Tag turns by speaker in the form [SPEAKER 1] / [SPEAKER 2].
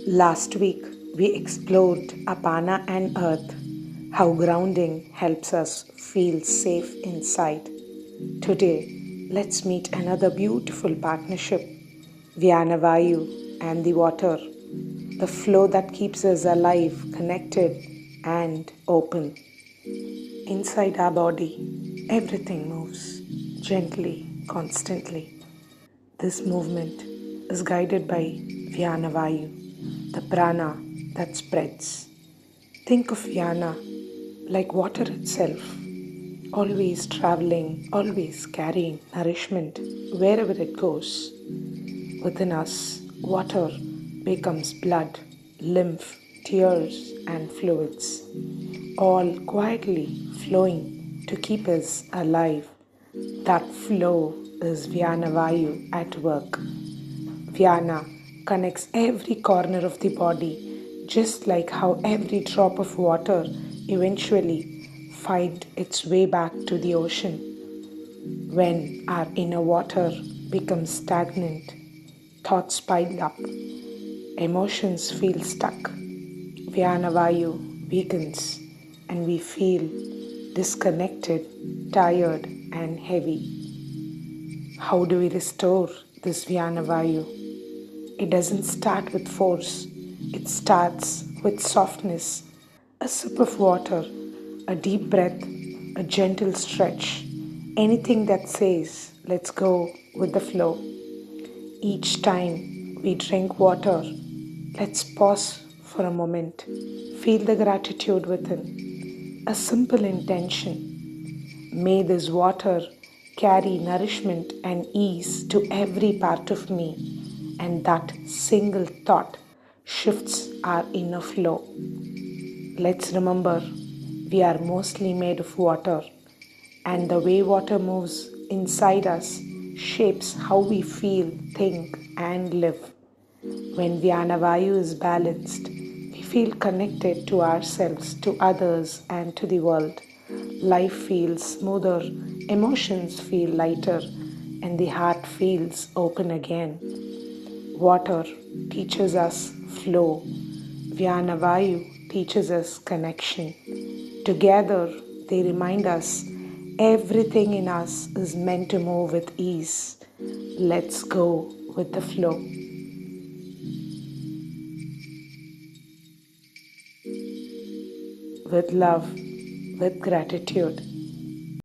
[SPEAKER 1] Last week, we explored Apana and Earth, how grounding helps us feel safe inside. Today, let's meet another beautiful partnership, Vyāna and the water, the flow that keeps us alive, connected, and open. Inside our body, everything moves gently, constantly. This movement is guided by Vyāna the prana that spreads. Think of Vyāna like water itself, always traveling, always carrying nourishment wherever it goes. Within us, water becomes blood, lymph, tears, and fluids, all quietly flowing to keep us alive. That flow is Vyāna at work. Vyāna connects every corner of the body, just like how every drop of water eventually finds its way back to the ocean. When our inner water becomes stagnant, thoughts pile up, emotions feel stuck, Vyāna weakens, and we feel disconnected, tired, and heavy. How do we restore this Vyāna It doesn't start with force, it starts with softness, a sip of water, a deep breath, a gentle stretch, anything that says, let's go with the flow. Each time we drink water, let's pause for a moment, feel the gratitude within, a simple intention. May this water carry nourishment and ease to every part of me, and that single thought shifts our inner flow. Let's remember we are mostly made of water, and the way water moves inside us shapes how we feel, think, and live. When Vyāna is balanced, we feel connected to ourselves, to others, and to the world. Life feels smoother, emotions feel lighter, and the heart feels open again. Water teaches us flow. Vyāna teaches us connection. Together, they remind us everything in us is meant to move with ease. Let's go with the flow. With love, with gratitude,